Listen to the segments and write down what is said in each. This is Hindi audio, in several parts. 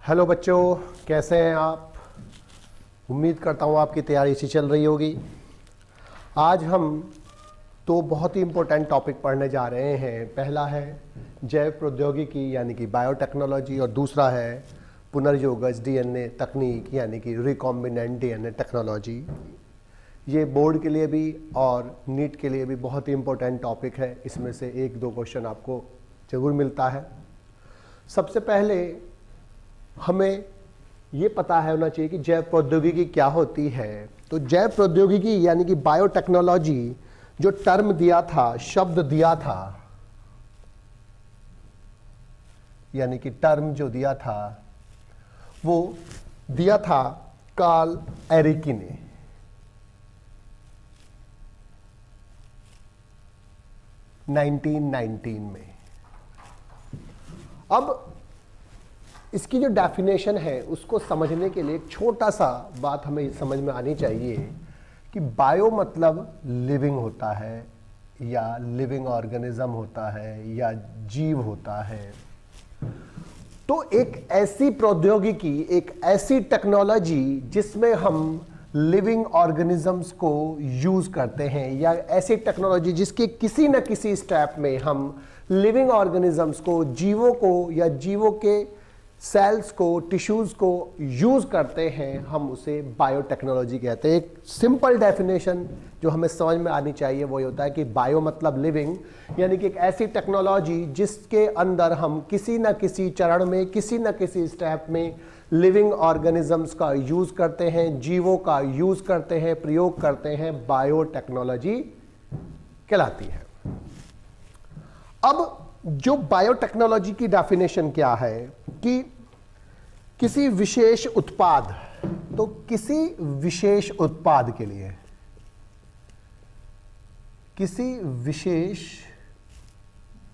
हेलो बच्चों, कैसे हैं आप। उम्मीद करता हूँ आपकी तैयारी अच्छी चल रही होगी। आज हम दो बहुत ही इम्पोर्टेंट टॉपिक पढ़ने जा रहे हैं। पहला है जैव प्रौद्योगिकी यानी कि बायोटेक्नोलॉजी और दूसरा है पुनर्योगज डीएनए तकनीक यानी कि रिकॉम्बिनेंट डीएनए टेक्नोलॉजी। ये बोर्ड के लिए भी और नीट के लिए भी बहुत ही इम्पोर्टेंट टॉपिक है। इसमें से एक दो क्वेश्चन आपको ज़रूर मिलता है। सबसे पहले हमें ये पता है होना चाहिए कि जैव प्रौद्योगिकी क्या होती है। तो जैव प्रौद्योगिकी यानी कि बायोटेक्नोलॉजी जो टर्म दिया था, शब्द दिया था, यानी कि टर्म जो दिया था वो दिया था कार्ल एरिकी ने। (1919) में। अब इसकी जो डेफिनेशन है उसको समझने के लिए एक छोटा सा बात हमें समझ में आनी चाहिए कि बायो मतलब लिविंग होता है या लिविंग ऑर्गेनिज्म होता है या जीव होता है। तो एक ऐसी प्रौद्योगिकी, एक ऐसी टेक्नोलॉजी जिसमें हम लिविंग ऑर्गेनिजम्स को यूज करते हैं, या ऐसी टेक्नोलॉजी जिसके किसी न किसी स्टेप में हम लिविंग ऑर्गेनिजम्स को, जीवों को या जीवों के सेल्स को, टिश्यूज को यूज करते हैं, हम उसे बायोटेक्नोलॉजी कहते हैं। एक सिंपल डेफिनेशन जो हमें समझ में आनी चाहिए वो ये होता है कि बायो मतलब लिविंग, यानी कि एक ऐसी टेक्नोलॉजी जिसके अंदर हम किसी न किसी चरण में, किसी न किसी स्टेप में लिविंग ऑर्गेनिजम्स का यूज करते हैं, जीवों का यूज करते हैं, प्रयोग करते हैं, बायोटेक्नोलॉजी कहलाती है। अब जो बायोटेक्नोलॉजी की डेफिनेशन क्या है कि किसी विशेष उत्पाद, तो किसी विशेष उत्पाद के लिए, किसी विशेष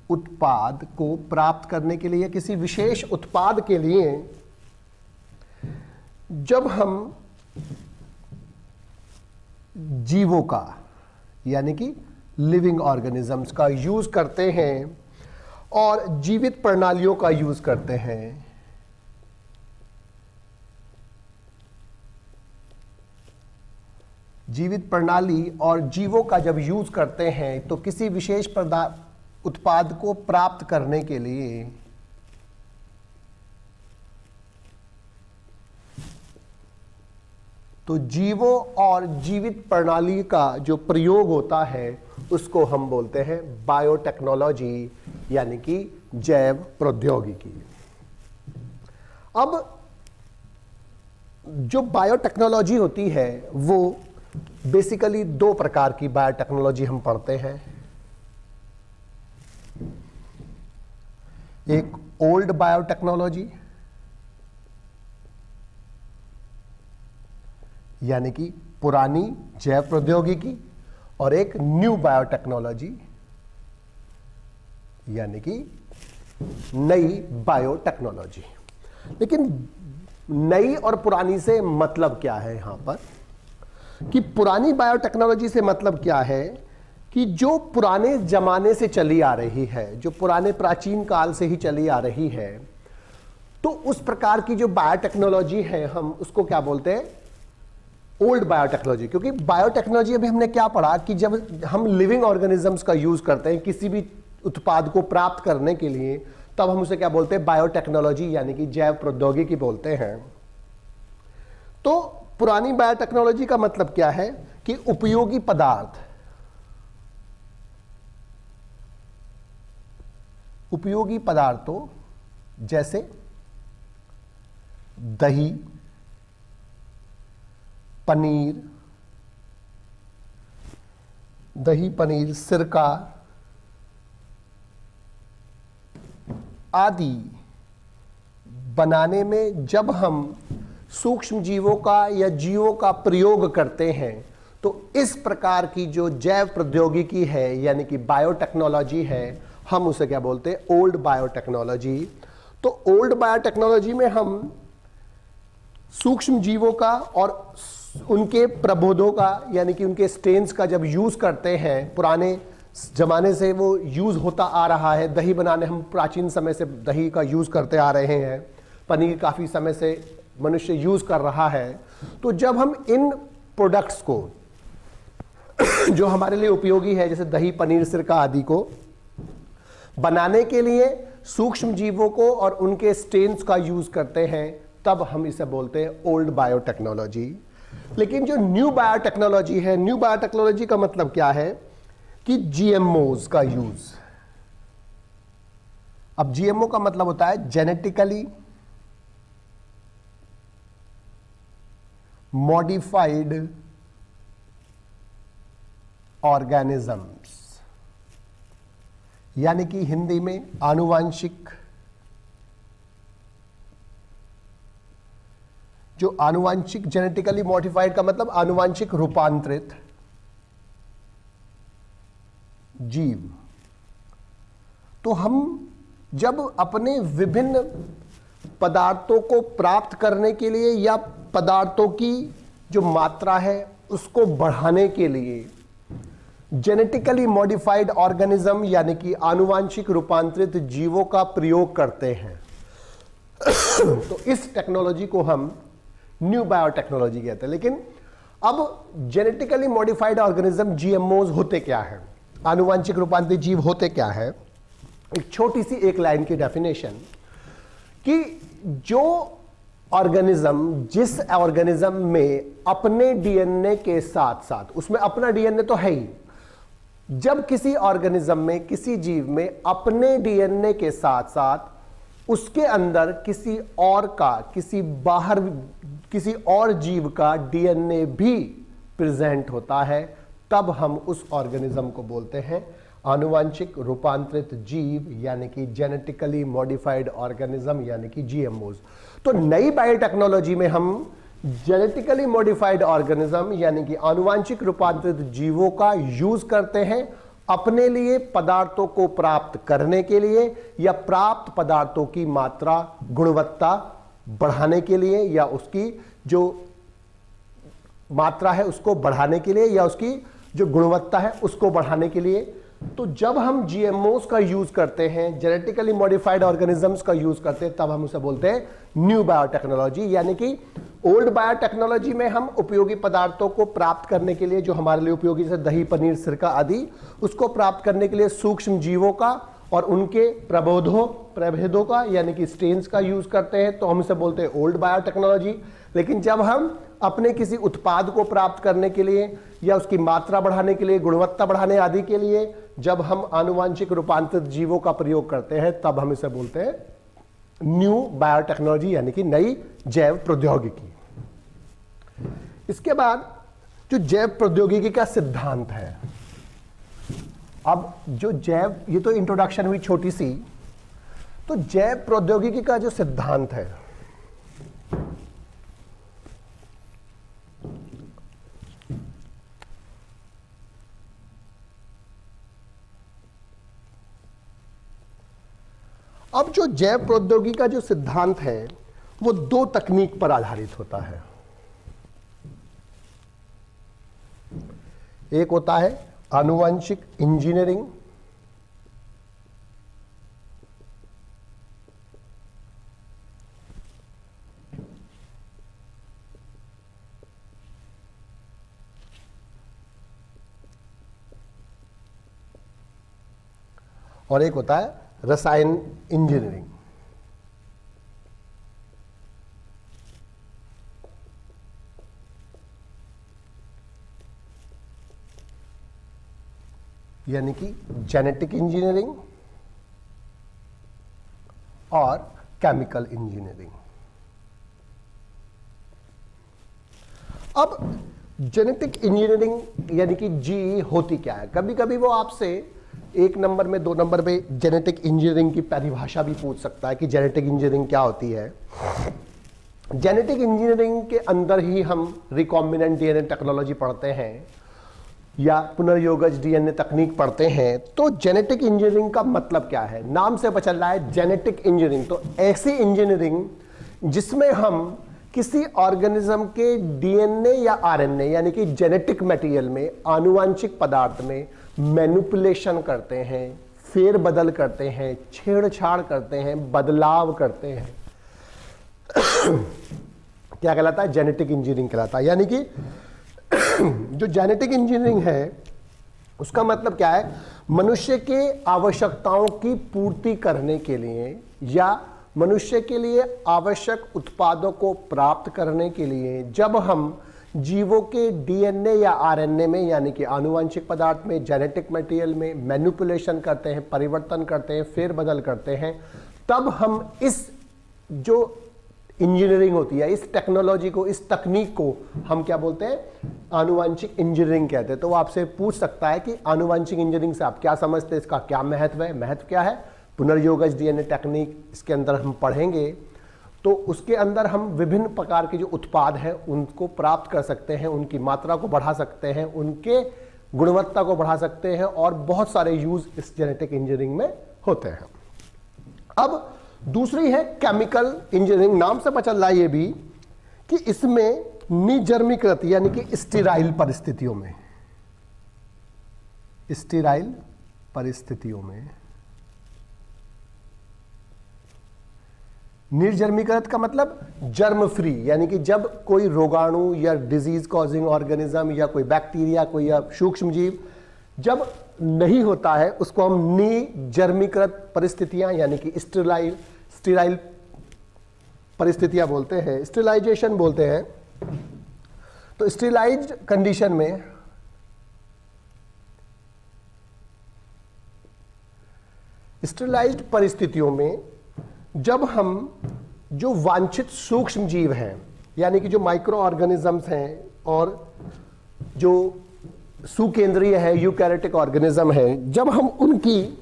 उत्पाद को प्राप्त करने के लिए, किसी विशेष उत्पाद के लिए जब हम जीवों का यानी कि लिविंग ऑर्गेनिजम्स का यूज करते हैं और जीवित प्रणालियों का यूज करते हैं, जीवित प्रणाली और जीवों का जब यूज करते हैं तो किसी विशेष उत्पाद को प्राप्त करने के लिए तो जीवों और जीवित प्रणाली का जो प्रयोग होता है उसको हम बोलते हैं बायोटेक्नोलॉजी यानी कि जैव प्रौद्योगिकी। अब जो बायोटेक्नोलॉजी होती है वो बेसिकली दो प्रकार की बायोटेक्नोलॉजी हम पढ़ते हैं। एक ओल्ड बायोटेक्नोलॉजी यानी कि पुरानी जैव प्रौद्योगिकी, और एक न्यू बायोटेक्नोलॉजी यानी कि नई बायोटेक्नोलॉजी। लेकिन नई और पुरानी से मतलब क्या है यहां पर कि पुरानी बायोटेक्नोलॉजी से मतलब क्या है कि जो पुराने जमाने से चली आ रही है, जो पुराने प्राचीन काल से ही चली आ रही है, तो उस प्रकार की जो बायोटेक्नोलॉजी है हम उसको क्या बोलते हैं, ओल्ड बायोटेक्नोलॉजी। क्योंकि बायोटेक्नोलॉजी अभी हमने क्या पढ़ा कि जब हम लिविंग ऑर्गेनिजम्स का यूज करते हैं किसी भी उत्पाद को प्राप्त करने के लिए, तब हम उसे क्या बोलते हैं, बायोटेक्नोलॉजी यानी कि जैव प्रौद्योगिकी बोलते हैं। तो पुरानी बायोटेक्नोलॉजी का मतलब क्या है कि उपयोगी पदार्थ, उपयोगी पदार्थों जैसे दही, पनीर, दही, पनीर, सिरका आदि बनाने में जब हम सूक्ष्म जीवों का या जीवों का प्रयोग करते हैं तो इस प्रकार की जो जैव प्रौद्योगिकी है यानी कि बायोटेक्नोलॉजी है, हम उसे क्या बोलते हैं, ओल्ड बायोटेक्नोलॉजी। तो ओल्ड बायोटेक्नोलॉजी में हम सूक्ष्म जीवों का और उनके प्रबोधों का यानी कि उनके स्टेन्स का जब यूज करते हैं, पुराने जमाने से वो यूज होता आ रहा है। दही बनाने हम प्राचीन समय से दही का यूज करते आ रहे हैं। पनीर काफ़ी समय से मनुष्य यूज़ कर रहा है। तो जब हम इन प्रोडक्ट्स को जो हमारे लिए उपयोगी है, जैसे दही, पनीर, सिरका आदि को बनाने के लिए सूक्ष्म जीवों को और उनके स्टेन्स का यूज़ करते हैं, तब हम इसे बोलते हैं ओल्ड बायोटेक्नोलॉजी। लेकिन जो न्यू बायोटेक्नोलॉजी है, न्यू बायोटेक्नोलॉजी का मतलब क्या है कि जीएमओज का यूज़। अब जीएमओ का मतलब होता है जेनेटिकली मॉडिफाइड ऑर्गेनिजम्स, यानी कि हिंदी में आनुवांशिक, जो आनुवांशिक जेनेटिकली मॉडिफाइड का मतलब आनुवांशिक रूपांतरित जीव। तो हम जब अपने विभिन्न पदार्थों को प्राप्त करने के लिए या पदार्थों की जो मात्रा है उसको बढ़ाने के लिए जेनेटिकली मॉडिफाइड ऑर्गेनिज्म यानी कि आनुवांशिक रूपांतरित जीवों का प्रयोग करते हैं तो इस टेक्नोलॉजी को हम न्यू बायोटेक्नोलॉजी कहते हैं। लेकिन अब जेनेटिकली मॉडिफाइड ऑर्गेनिज्म जीएमओज होते क्या है, आनुवांशिक रूपांतरित जीव होते क्या है? एक छोटी सी एक लाइन की डेफिनेशन कि जो ऑर्गेनिज्म, जिस ऑर्गेनिज्म में अपने डीएनए के साथ साथ, उसमें अपना डीएनए तो है ही, जब किसी ऑर्गेनिज्म में, किसी जीव में अपने डीएनए के साथ साथ उसके अंदर किसी और का, किसी और जीव का डीएनए भी प्रेजेंट होता है, तब हम उस ऑर्गेनिज्म को बोलते हैं आनुवांशिक रूपांतरित जीव, यानी कि जेनेटिकली मॉडिफाइड ऑर्गेनिज्म, यानी कि जीएमओज। तो नई बायोटेक्नोलॉजी में हम जेनेटिकली मॉडिफाइड ऑर्गेनिज्म यानी कि आनुवांशिक रूपांतरित जीवों का यूज करते हैं अपने लिए, पदार्थों को प्राप्त करने के लिए या प्राप्त पदार्थों की मात्रा, गुणवत्ता बढ़ाने के लिए, या उसकी जो मात्रा है उसको बढ़ाने के लिए, या उसकी जो गुणवत्ता है उसको बढ़ाने के लिए। तो जब हम जीएमओज का यूज करते हैं, जेनेटिकली मॉडिफाइड ऑर्गेनिजम्स का यूज करते हैं, तब हम उसे बोलते हैं न्यू बायोटेक्नोलॉजी। यानी कि ओल्ड बायोटेक्नोलॉजी में हम उपयोगी पदार्थों को प्राप्त करने के लिए, जो हमारे लिए उपयोगी, जैसे दही, पनीर, सिरका आदि, उसको प्राप्त करने के लिए सूक्ष्म जीवों का और उनके प्रभेदों का यानी कि स्टेन्स का यूज करते हैं, तो हम इसे बोलते हैं ओल्ड बायोटेक्नोलॉजी। लेकिन जब हम अपने किसी उत्पाद को प्राप्त करने के लिए या उसकी मात्रा बढ़ाने के लिए, गुणवत्ता बढ़ाने आदि के लिए जब हम आनुवांशिक रूपांतरित जीवों का प्रयोग करते हैं, तब हम इसे बोलते हैं न्यू बायोटेक्नोलॉजी यानी कि नई जैव प्रौद्योगिकी। इसके बाद जो जैव प्रौद्योगिकी का सिद्धांत है, अब जो जैव, ये तो इंट्रोडक्शन हुई छोटी सी, तो जैव प्रौद्योगिकी का जो सिद्धांत है, अब जो जैव प्रौद्योगिकी का जो सिद्धांत है वो दो तकनीक पर आधारित होता है। एक होता है आनुवंशिक इंजीनियरिंग, और एक होता है रसायन इंजीनियरिंग। यानी कि जेनेटिक इंजीनियरिंग और केमिकल इंजीनियरिंग। अब जेनेटिक इंजीनियरिंग यानी कि जी होती क्या है? कभी कभी वो आपसे 1 नंबर में, 2 नंबर में जेनेटिक इंजीनियरिंग की परिभाषा भी पूछ सकता है कि जेनेटिक इंजीनियरिंग क्या होती है। जेनेटिक इंजीनियरिंग के अंदर ही हम रिकॉम्बिनेंट डीएनए टेक्नोलॉजी पढ़ते हैं या पुनर्योगज डीएनए तकनीक पढ़ते हैं। तो जेनेटिक इंजीनियरिंग का मतलब क्या है? नाम से पता चल रहा है जेनेटिक इंजीनियरिंग, तो ऐसी इंजीनियरिंग जिसमें हम किसी ऑर्गेनिज्म के डीएनए या आरएनए यानी कि जेनेटिक मटेरियल में, आनुवांशिक पदार्थ में मैनिपुलेशन करते हैं, फेरबदल करते हैं, छेड़छाड़ करते हैं, बदलाव करते हैं, क्या कहलाता है, जेनेटिक इंजीनियरिंग कहलाता है। यानी कि जो जेनेटिक इंजीनियरिंग है उसका मतलब क्या है, मनुष्य के आवश्यकताओं की पूर्ति करने के लिए या मनुष्य के लिए आवश्यक उत्पादों को प्राप्त करने के लिए जब हम जीवों के डीएनए या आरएनए में यानी कि आनुवंशिक पदार्थ में, जेनेटिक मटेरियल में मैनिपुलेशन करते हैं, परिवर्तन करते हैं, फेरबदल करते हैं, तब हम इस जो इंजीनियरिंग होती है, इस टेक्नोलॉजी को, इस तकनीक को हम क्या बोलते हैं, आनुवंशिक इंजीनियरिंग कहते हैं। तो वो आपसे पूछ सकता है कि आनुवंशिक इंजीनियरिंग से आप क्या समझते हैं, इसका क्या महत्व है। महत्व क्या है, पुनर्योगज डीएनए टेक्निक इसके अंदर हम पढ़ेंगे, तो उसके अंदर हम विभिन्न प्रकार के जो उत्पाद हैं उनको प्राप्त कर सकते हैं, उनकी मात्रा को बढ़ा सकते हैं, उनके गुणवत्ता को बढ़ा सकते हैं और बहुत सारे यूज इस जेनेटिक इंजीनियरिंग में होते हैं। अब दूसरी है केमिकल इंजीनियरिंग। नाम से पता चल रहा है ये भी कि इसमें निजर्मीकृत यानी कि स्टीराइल परिस्थितियों में, स्टीराइल परिस्थितियों में, निर्जर्मीकृत का मतलब जर्म फ्री, यानी कि जब कोई रोगाणु या डिजीज कॉजिंग ऑर्गेनिज्म या कोई बैक्टीरिया, कोई या सूक्ष्म जीव जब नहीं होता है, उसको हम निजर्मीकृत परिस्थितियां यानी कि स्टीराइल परिस्थितियां बोलते हैं, स्टेरिलाइजेशन बोलते हैं। तो स्टेरिलाइज्ड कंडीशन में स्टेरिलाइज्ड परिस्थितियों में जब हम जो वांछित सूक्ष्म जीव हैं यानी कि जो माइक्रो ऑर्गेनिजम्स हैं और जो सुकेंद्रीय है यूकैरियोटिक ऑर्गेनिज्म है, जब हम उनकी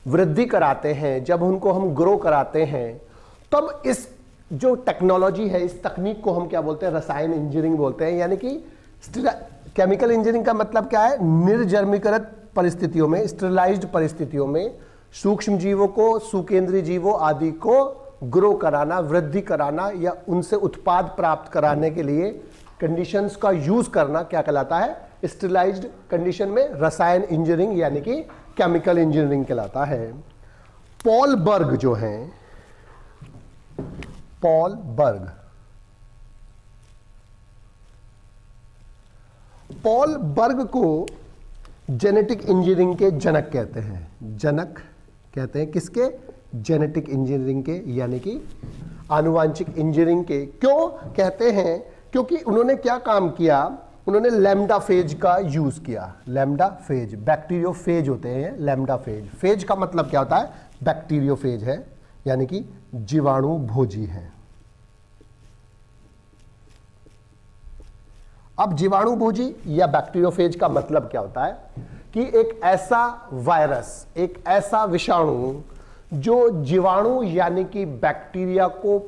वृद्धि कराते हैं, जब उनको हम ग्रो कराते हैं, तब इस जो टेक्नोलॉजी है, इस तकनीक को हम क्या बोलते हैं, रसायन इंजीनियरिंग बोलते हैं। यानी कि केमिकल इंजीनियरिंग का मतलब क्या है, निर्जर्मीकृत परिस्थितियों में, स्टेरिलाइज्ड परिस्थितियों में सूक्ष्म जीवों को, सुकेंद्रीय जीवों आदि को ग्रो कराना, वृद्धि कराना या उनसे उत्पाद प्राप्त कराने के लिए कंडीशंस का यूज करना क्या कहलाता है, स्टेरिलाइज्ड कंडीशन में रसायन इंजीनियरिंग यानी कि केमिकल इंजीनियरिंग कहलाता है। पॉल बर्ग जो हैं, पॉल बर्ग, पॉल बर्ग को जेनेटिक इंजीनियरिंग के जनक कहते हैं। जनक कहते हैं किसके, जेनेटिक इंजीनियरिंग के यानी कि आनुवांशिक इंजीनियरिंग के। क्यों कहते हैं, क्योंकि उन्होंने क्या काम किया, उन्होंने लैम्डा फेज का यूज किया। लैम्डा फेज, बैक्टीरियोफेज होते हैं लैम्डा फेज। फेज का मतलब क्या होता है, बैक्टीरियोफेज है यानी कि जीवाणु भोजी है। अब जीवाणु भोजी या बैक्टीरियोफेज का मतलब क्या होता है कि एक ऐसा वायरस, एक ऐसा विषाणु जो जीवाणु यानी कि बैक्टीरिया को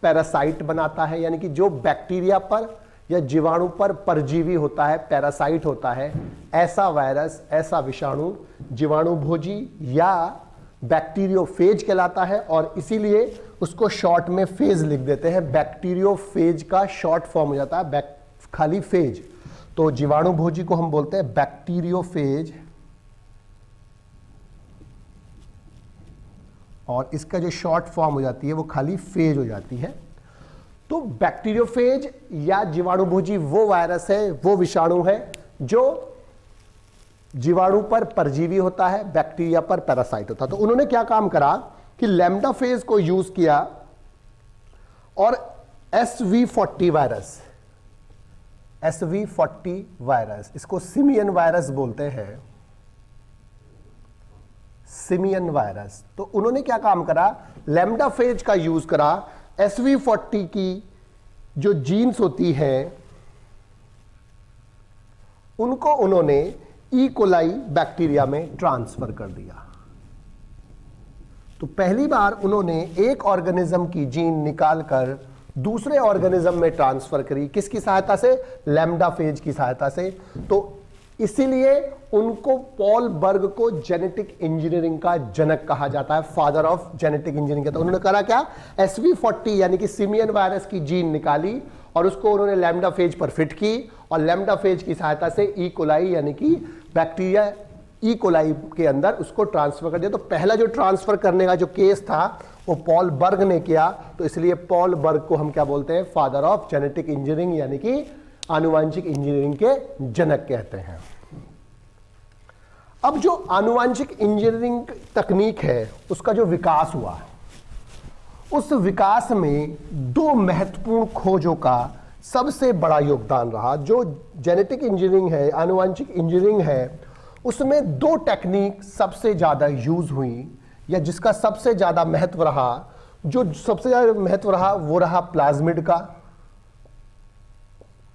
पैरासाइट बनाता है, यानी कि जो बैक्टीरिया पर या जीवाणु पर परजीवी होता है, पैरासाइट होता है, ऐसा वायरस, ऐसा विषाणु जीवाणु भोजी या बैक्टीरियोफेज कहलाता है। और इसीलिए उसको शॉर्ट में फेज लिख देते हैं, बैक्टीरियोफेज का शॉर्ट फॉर्म हो जाता है खाली फेज। तो जीवाणु भोजी को हम बोलते हैं बैक्टीरियोफेज और इसका जो शॉर्ट फॉर्म हो जाती है वो खाली फेज हो जाती है। तो बैक्टीरियोफेज या जीवाणु भोजी वो वायरस है, वो विषाणु है जो जीवाणु पर परजीवी होता है, बैक्टीरिया पर पैरासाइट होता है। तो उन्होंने क्या काम करा कि लैम्डा फेज को यूज किया और SV40 वायरस, SV40 वायरस, इसको सिमियन वायरस बोलते हैं, सिमियन वायरस। तो उन्होंने क्या काम करा, लैम्डा फेज का यूज करा, SV40 की जो जीन्स होती है उनको उन्होंने ई कोलाई बैक्टीरिया में ट्रांसफर कर दिया। तो पहली बार उन्होंने एक ऑर्गेनिज्म की जीन निकालकर दूसरे ऑर्गेनिज्म में ट्रांसफर करी, किसकी सहायता से, लैम्डा फेज की सहायता से। तो इसीलिए उनको पॉल बर्ग को जेनेटिक इंजीनियरिंग का जनक कहा जाता है, फादर ऑफ जेनेटिक इंजीनियरिंग। तो उन्होंने करा क्या, SV40 यानी कि सिमियन वायरस की जीन निकाली और उसको उन्होंने लैम्डा फेज पर फिट की और लैम्डा फेज की सहायता से ई कोलाई यानी कि बैक्टीरिया ई कोलाई के अंदर उसको ट्रांसफर कर दिया। तो पहला जो ट्रांसफर करने का जो केस था वो पॉल बर्ग ने किया, तो इसलिए पॉल बर्ग को हम क्या बोलते हैं, फादर ऑफ जेनेटिक इंजीनियरिंग, यानी कि आनुवांशिक इंजीनियरिंग के जनक कहते हैं। अब जो आनुवांशिक इंजीनियरिंग तकनीक है उसका जो विकास हुआ, उस विकास में दो महत्वपूर्ण खोजों का सबसे बड़ा योगदान रहा। जो जेनेटिक इंजीनियरिंग है, आनुवांशिक इंजीनियरिंग है, उसमें दो टेक्निक सबसे ज्यादा यूज हुई, या जिसका सबसे ज्यादा महत्व रहा। जो सबसे ज्यादा महत्व रहा वो रहा प्लाज्मिड का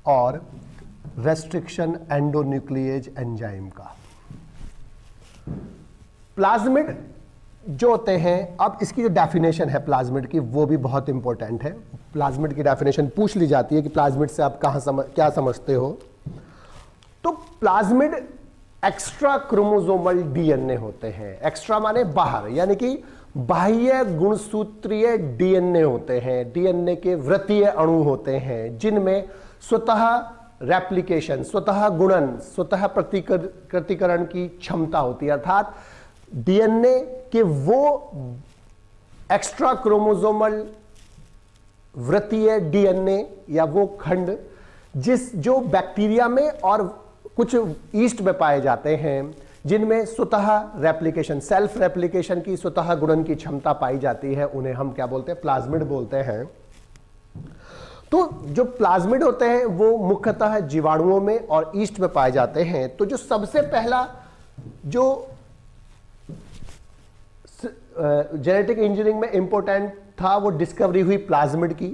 और रेस्ट्रिक्शन एंडोन्यूक्लिएज एंजाइम का। प्लाज्मिड जो होते हैं, अब इसकी जो डेफिनेशन है प्लाज्मिड की वो भी बहुत इंपॉर्टेंट है। प्लाज्मिड की डेफिनेशन पूछ ली जाती है कि प्लाज्मिड से आप क्या समझते हो। तो प्लाज्मिड एक्स्ट्रा क्रोमोसोमल डीएनए होते हैं। एक्स्ट्रा माने बाहर, यानी कि बाह्य गुणसूत्रीय डीएनए होते हैं। डीएनए के वृत्तीय अणु होते हैं जिनमें स्वतः रेप्लिकेशन, स्वतः गुणन, स्वतः प्रतिकरण की क्षमता होती है। अर्थात डीएनए के वो एक्स्ट्रा क्रोमोसोमल वृत्तीय डीएनए या वो खंड जो बैक्टीरिया में और कुछ ईस्ट में पाए जाते हैं, जिनमें स्वतः रेप्लिकेशन, सेल्फ रेप्लिकेशन की स्वतः गुणन की क्षमता पाई जाती है, उन्हें हम क्या बोलते हैं, प्लाज्मिड बोलते हैं। तो जो प्लाज्मिड होते हैं वो मुख्यतः जीवाणुओं में और ईस्ट में पाए जाते हैं। तो जो सबसे पहला जो जेनेटिक इंजीनियरिंग में इंपॉर्टेंट था वो डिस्कवरी हुई प्लाज्मिड की।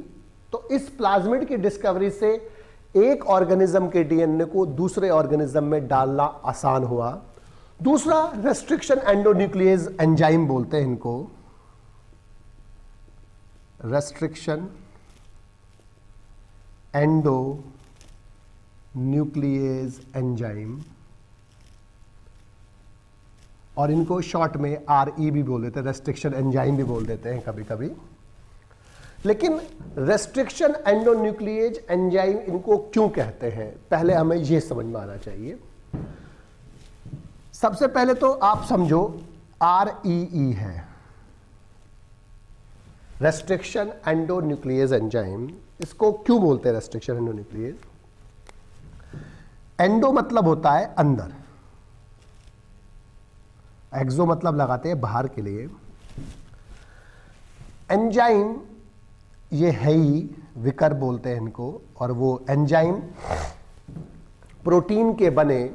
तो इस प्लाज्मिड की डिस्कवरी से एक ऑर्गेनिज्म के डीएनए को दूसरे ऑर्गेनिज्म में डालना आसान हुआ। दूसरा रेस्ट्रिक्शन एंडोन्यूक्लिएज एंजाइम बोलते हैं इनको, रेस्ट्रिक्शन एंडोन्यूक्लिएज एंजाइम, और इनको शॉर्ट में RE भी बोल देते हैं, रेस्ट्रिक्शन एंजाइम भी बोल देते हैं कभी कभी। लेकिन रेस्ट्रिक्शन एंडोन्यूक्लिएज एंजाइम इनको क्यों कहते हैं, पहले हमें यह समझ में आना चाहिए। सबसे पहले तो आप समझो REE है, रेस्ट्रिक्शन एंडोन्यूक्लिएज एंजाइम। इसको क्यों बोलते हैं रेस्ट्रिक्शन एंडोन्यूक्लिएज? एंडो मतलब होता है अंदर, एक्सो मतलब लगाते हैं बाहर के लिए। एंजाइम ये है ही, विकर बोलते हैं इनको, और वो एंजाइम प्रोटीन के बने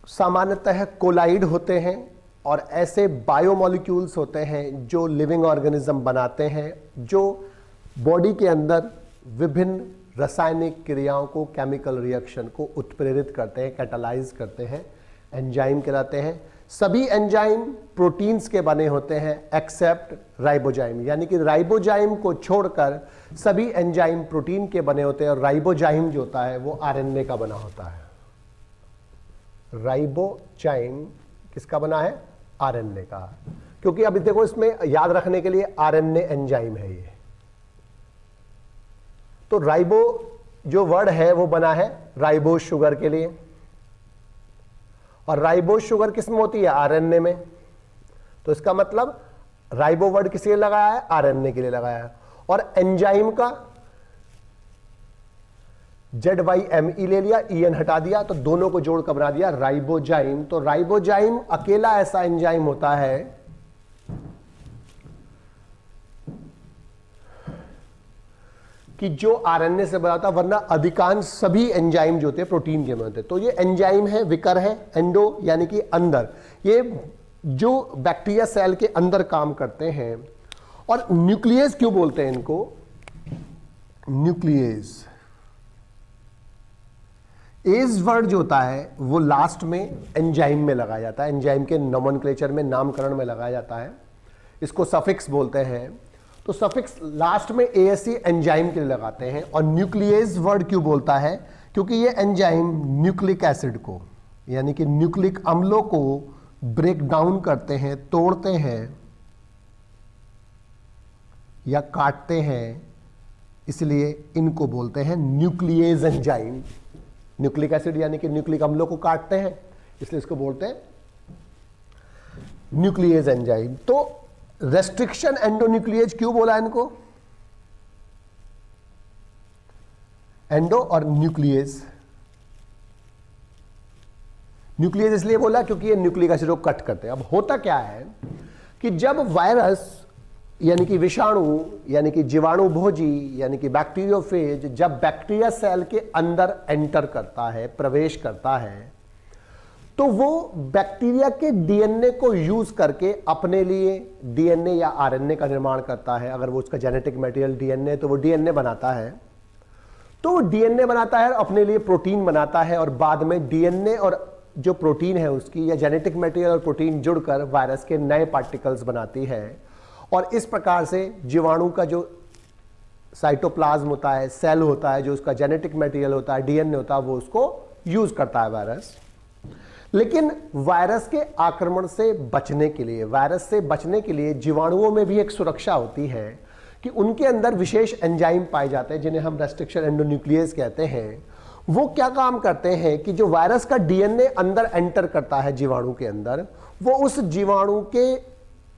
सामान्यतः कोलाइड होते हैं और ऐसे बायोमोलिक्यूल्स होते हैं जो लिविंग ऑर्गेनिज्म बनाते हैं, जो बॉडी के अंदर विभिन्न रासायनिक क्रियाओं को, केमिकल रिएक्शन को उत्प्रेरित करते हैं, कैटालाइज करते हैं, एंजाइम कहलाते हैं। सभी एंजाइम प्रोटीन्स के बने होते हैं एक्सेप्ट राइबोजाइम, यानी कि राइबोजाइम को छोड़कर सभी एंजाइम प्रोटीन के बने होते हैं, और राइबोजाइम जो होता है वो आरएनए का बना होता है। राइबोजाइम किसका बना है? आरएनए का। क्योंकि अभी देखो इसमें याद रखने के लिए आरएनए एंजाइम है ये। तो राइबो जो वर्ड है वो बना है राइबो शुगर के लिए, और राइबो शुगर किसमें होती है? आरएनए में। तो इसका मतलब राइबो वर्ड किस लिए लगाया है? आरएनए के लिए लगाया है। और एंजाइम का ZYME ले लिया, EN हटा दिया, तो दोनों को जोड़ कर बना दिया राइबोजाइम। तो राइबोजाइम अकेला ऐसा एंजाइम होता है कि जो आरएनए से बना होता है, वरना अधिकांश सभी एंजाइम जो होते हैं प्रोटीन के बनते हैं। तो ये एंजाइम है, विकर है, एंडो यानी कि अंदर, ये जो बैक्टीरिया सेल के अंदर काम करते हैं। और न्यूक्लियस क्यों बोलते हैं इनको? न्यूक्लियस एज वर्ड जो होता है वो लास्ट में एंजाइम में लगाया जाता है, एंजाइम के नोमेनक्लेचर में, नामकरण में लगाया जाता है। इसको सफिक्स बोलते हैं। तो सफिक्स लास्ट में ASE एंजाइम के लिए लगाते हैं। और न्यूक्लियस वर्ड क्यों बोलता है? क्योंकि ये एंजाइम न्यूक्लिक एसिड को, यानी कि न्यूक्लिक अम्लों को ब्रेक डाउन करते हैं, तोड़ते हैं या काटते हैं, इसलिए इनको बोलते हैं न्यूक्लियस एंजाइम। न्यूक्लिक एसिड यानी कि न्यूक्लिक अम्लों को काटते हैं, इसलिए इसको बोलते हैं न्यूक्लियस एंजाइम। तो रेस्ट्रिक्शन एंडोन्यूक्लियस क्यों बोला इनको? एंडो और न्यूक्लियस, न्यूक्लियस इसलिए बोला क्योंकि ये न्यूक्लिक एसिड को कट करते हैं। अब होता क्या है कि जब वायरस यानी कि विषाणु यानी कि जीवाणु भोजी यानी कि बैक्टीरियोफेज जब बैक्टीरिया सेल के अंदर एंटर करता है, प्रवेश करता है, तो वो बैक्टीरिया के डीएनए को यूज करके अपने लिए डीएनए या आरएनए का निर्माण करता है। अगर वो उसका जेनेटिक मटेरियल डीएनए तो वो डीएनए बनाता है, तो वो डीएनए बनाता है, अपने लिए प्रोटीन बनाता है, और बाद में डीएनए और जो प्रोटीन है उसकी या जेनेटिक मटेरियल और प्रोटीन जुड़कर वायरस के नए पार्टिकल्स बनाती है। और इस प्रकार से जीवाणु का जो साइटोप्लाज्म होता है, सेल होता है, जो उसका जेनेटिक मटेरियल होता है, डीएनए होता है, वो उसको यूज करता है वायरस। लेकिन वायरस के आक्रमण से बचने के लिए, वायरस से बचने के लिए जीवाणुओं में भी एक सुरक्षा होती है कि उनके अंदर विशेष एंजाइम पाए जाते हैं जिन्हें हम रेस्ट्रिक्शन एंडोन्यूक्लियस कहते हैं। वो क्या काम करते हैं कि जो वायरस का डीएनए अंदर एंटर करता है जीवाणु के अंदर, वो उस जीवाणु के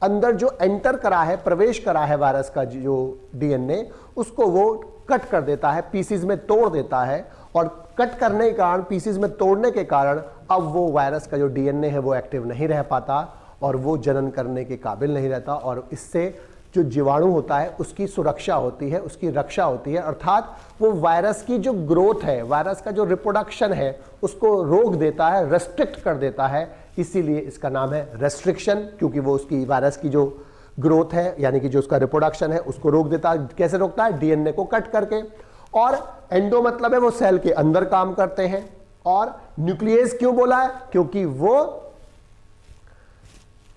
अंदर जो एंटर करा है, प्रवेश करा है वायरस का जो डीएनए, उसको वो कट कर देता है, पीसीज में तोड़ देता है। और कट करने के कारण, पीसीज में तोड़ने के कारण अब वो वायरस का जो डीएनए है वो एक्टिव नहीं रह पाता और वो जनन करने के काबिल नहीं रहता, और इससे जो जीवाणु होता है उसकी सुरक्षा होती है, उसकी रक्षा होती है। अर्थात वो वायरस की जो ग्रोथ है, वायरस का जो रिप्रोडक्शन है, उसको रोक देता है, रेस्ट्रिक्ट कर देता है। इसीलिए इसका नाम है रेस्ट्रिक्शन, क्योंकि वो उसकी वायरस की जो ग्रोथ है यानी कि जो उसका रिप्रोडक्शन है उसको रोक देता है। कैसे रोकता है? डीएनए को कट करके। और एंडो मतलब है वो सेल के अंदर काम करते हैं। और न्यूक्लियस क्यों बोला है? क्योंकि वो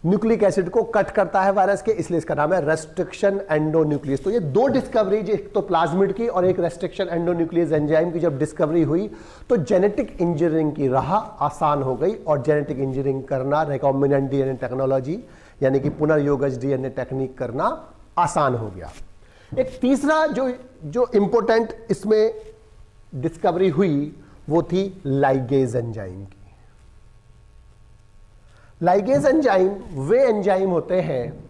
न्यूक्लिक एसिड को कट करता है वायरस के, इसलिए इसका नाम है रेस्ट्रिक्शन एंडोन्यूक्लियस। तो ये दो डिस्कवरी, एक तो प्लाज्मिड की और एक रेस्ट्रिक्शन एंडोन्यूक्लियस एंजाइम की जब डिस्कवरी हुई तो जेनेटिक इंजीनियरिंग की राह आसान हो गई, और जेनेटिक इंजीनियरिंग करना, रिकॉम्बिनेंट डीएनए टेक्नोलॉजी यानी कि पुनर्योगज डीएनए टेक्निक करना आसान हो गया। एक तीसरा जो इंपॉर्टेंट इसमें डिस्कवरी हुई वो थी लाइगेज एंजाइम की। लाइगेज एंजाइम वे एंजाइम होते हैं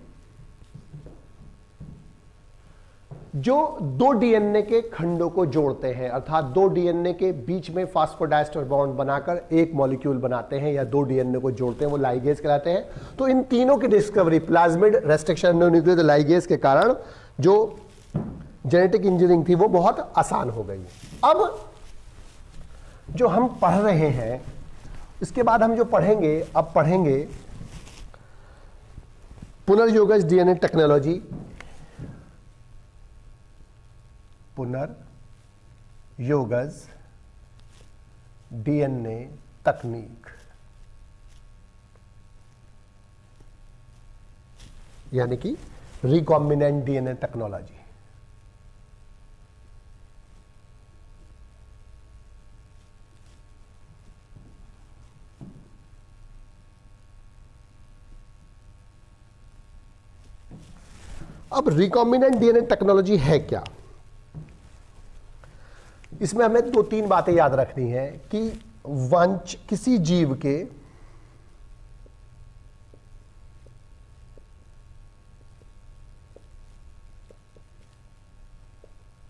जो दो डीएनए के खंडों को जोड़ते हैं, अर्थात दो डीएनए के बीच में फास्फोडाइस्टर बॉन्ड बनाकर एक मॉलिक्यूल बनाते हैं या दो डीएनए को जोड़ते हैं, वो लाइगेज कहलाते हैं। तो इन तीनों की discovery, plasmid, restriction endonuclease, ligase के कारण जो जेनेटिक इंजीनियरिंग थी वो बहुत आसान हो गई। अब जो हम पढ़ रहे हैं, इसके बाद हम जो पढ़ेंगे, अब पढ़ेंगे पुनर्योगज डीएनए टेक्नोलॉजी, पुनर्योगज डीएनए तकनीक, यानी कि रिकॉम्बिनेंट डीएनए टेक्नोलॉजी। अब रिकॉम्बिनेंट डीएनए टेक्नोलॉजी है क्या? इसमें हमें दो तीन बातें याद रखनी है कि किसी जीव के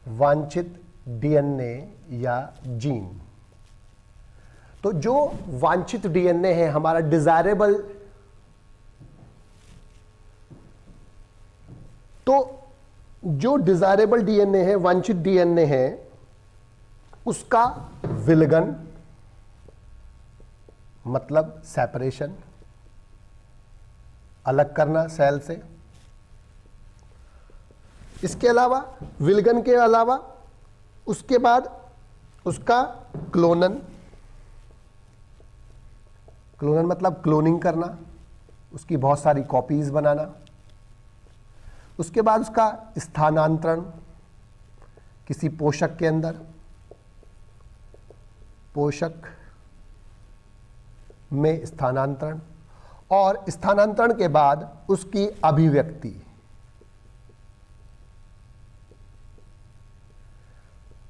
वांछित डीएनए या जीन, तो जो वांछित डीएनए है, हमारा डिजायरेबल, तो जो डिजायरेबल डीएनए है, वांछित डीएनए है, उसका विलगन मतलब सेपरेशन, अलग करना सेल से। इसके अलावा, विलगन के अलावा उसके बाद उसका क्लोनन, क्लोनन मतलब क्लोनिंग करना, उसकी बहुत सारी कॉपीज बनाना। उसके बाद उसका स्थानांतरण किसी पोषक के अंदर, पोषक में स्थानांतरण, और स्थानांतरण के बाद उसकी अभिव्यक्ति।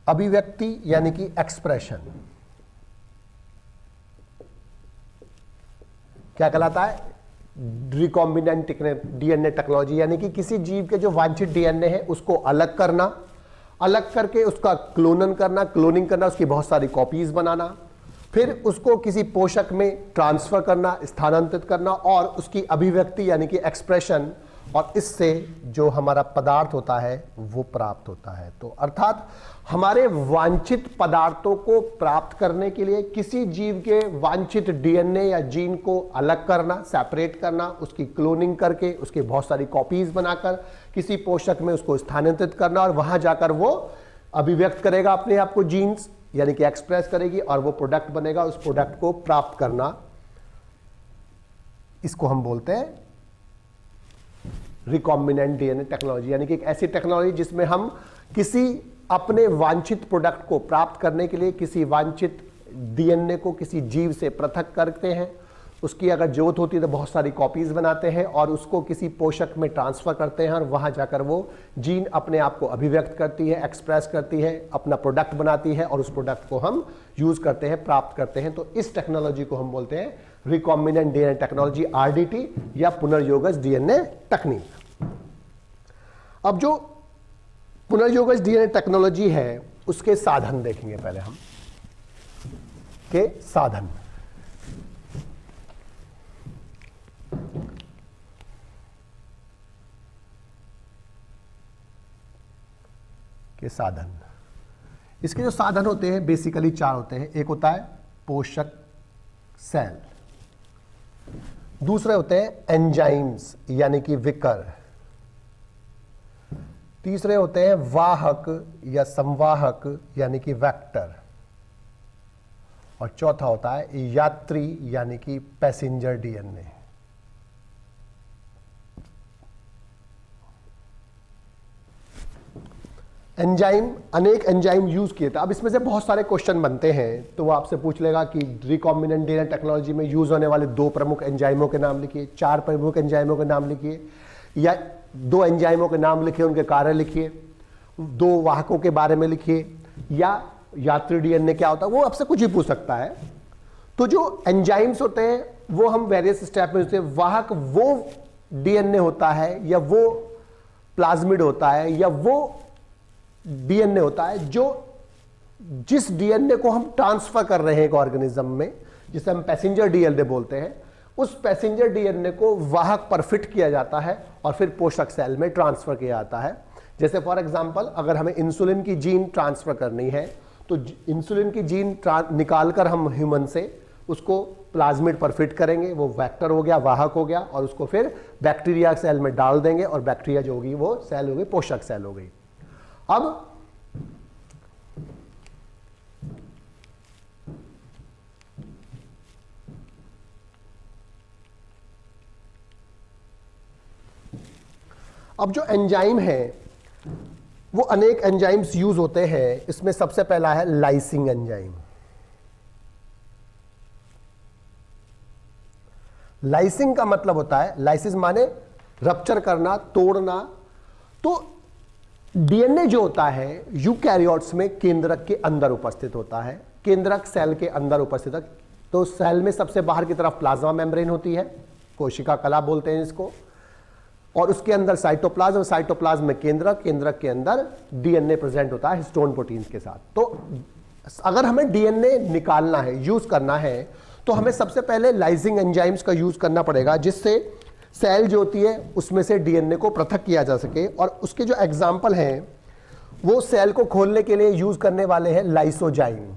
अभिव्यक्ति यानी कि एक्सप्रेशन क्या कहलाता है? रिकॉम्बिनेंट डीएनए टेक्नोलॉजी, यानी कि किसी जीव के जो वांछित डीएनए है उसको अलग करना, अलग करके उसका क्लोनिंग करना, उसकी बहुत सारी कॉपीज बनाना, फिर उसको किसी पोषक में ट्रांसफर करना, स्थानांतरित करना और उसकी अभिव्यक्ति यानी कि एक्सप्रेशन, और इससे जो हमारा पदार्थ होता है वो प्राप्त होता है। तो अर्थात हमारे वांछित पदार्थों को प्राप्त करने के लिए किसी जीव के वांछित डीएनए या जीन को अलग करना, सेपरेट करना, उसकी क्लोनिंग करके उसके बहुत सारी कॉपीज बनाकर किसी पोषक में उसको स्थानांतरित करना और वहां जाकर वो अभिव्यक्त करेगा अपने आप को, जीन्स यानी कि एक्सप्रेस करेगी और वो प्रोडक्ट बनेगा, उस प्रोडक्ट को प्राप्त करना, इसको हम बोलते हैं रिकॉम्बिनेंट डीएनए टेक्नोलॉजी। यानी कि एक ऐसी टेक्नोलॉजी जिसमें हम किसी अपने वांछित प्रोडक्ट को प्राप्त करने के लिए किसी वांछित डीएनए को किसी जीव से पृथक करते हैं, उसकी अगर जरूरत होती है तो बहुत सारी कॉपीज बनाते हैं और उसको किसी पोषक में ट्रांसफर करते हैं और वहां जाकर वो जीन अपने आप को अभिव्यक्त करती है, एक्सप्रेस करती है, अपना प्रोडक्ट बनाती है और उस प्रोडक्ट को हम यूज करते हैं, प्राप्त करते हैं। तो इस टेक्नोलॉजी को हम बोलते हैं रिकॉम्बिनेंट डीएनए टेक्नोलॉजी, आरडीटी या पुनर्योगज डीएनए तकनीक। अब जो पुनर्योगज डीएनए टेक्नोलॉजी है उसके साधन देखेंगे पहले हम, के साधन। के साधन, इसके जो साधन होते हैं बेसिकली 4 होते हैं। एक होता है पोषक सेल, दूसरे होते हैं एंजाइम्स यानी कि विकर, तीसरे होते हैं वाहक या संवाहक यानी कि वेक्टर, और चौथा होता है यात्री यानी कि पैसेंजर डीएनए। एंजाइम, अनेक एंजाइम यूज किए थे। अब इसमें से बहुत सारे क्वेश्चन बनते हैं, तो वो आपसे पूछ लेगा कि रिकॉम्बिनेंट डीएनए टेक्नोलॉजी में यूज होने वाले 2 प्रमुख एंजाइमों के नाम लिखिए, 4 प्रमुख एंजाइमों के नाम लिखिए, या 2 एंजाइमों के नाम लिखिए, उनके कार्य लिखिए, 2 वाहकों के बारे में लिखिए, या यात्री डीएनए क्या होता है, वो आपसे कुछ ही पूछ सकता है। तो जो एंजाइम्स होते हैं वो हम वेरियस स्टेप में, जैसे वाहक वो डीएनए होता है या वो प्लाज्मिड होता है या वो डीएनए होता है जो जिस डीएनए को हम ट्रांसफर कर रहे हैं एक ऑर्गेनिज्म में, जिसे हम पैसेंजर डीएनए बोलते हैं, उस पैसेंजर डीएनए को वाहक पर फिट किया जाता है और फिर पोषक सेल में ट्रांसफर किया जाता है। जैसे फॉर एग्जांपल अगर हमें इंसुलिन की जीन ट्रांसफर करनी है तो इंसुलिन की जीन निकालकर हम ह्यूमन से उसको प्लाज्मिड पर फिट करेंगे, वो वेक्टर हो गया, वाहक हो गया, और उसको फिर बैक्टीरिया सेल में डाल देंगे और बैक्टीरिया जो होगी वो सेल हो गई, पोषक सेल हो गई। अब जो एंजाइम है वो अनेक एंजाइम्स यूज होते हैं। इसमें सबसे पहला है लाइसिंग एंजाइम। लाइसिंग का मतलब होता है, लाइसिस माने रप्चर करना, तोड़ना। तो डीएनए जो होता है यूकैरियोट्स में केंद्रक के अंदर उपस्थित होता है, केंद्रक सेल के अंदर उपस्थित है। तो सेल में सबसे बाहर की तरफ प्लाज्मा मेम्ब्रेन होती है, कोशिका कला बोलते हैं इसको, और उसके अंदर साइटोप्लाज्म, साइटोप्लाज्म में केंद्रक, केंद्रक के अंदर डीएनए प्रेजेंट होता है हिस्टोन प्रोटीन्स के साथ। तो अगर हमें डीएनए निकालना है, यूज करना है, तो हमें सबसे पहले लाइसिंग एंजाइम्स का यूज करना पड़ेगा, जिससे सेल जो होती है उसमें से डीएनए को पृथक किया जा सके। और उसके जो एग्जाम्पल हैं वो सेल को खोलने के लिए यूज करने वाले हैं लाइसोजाइम।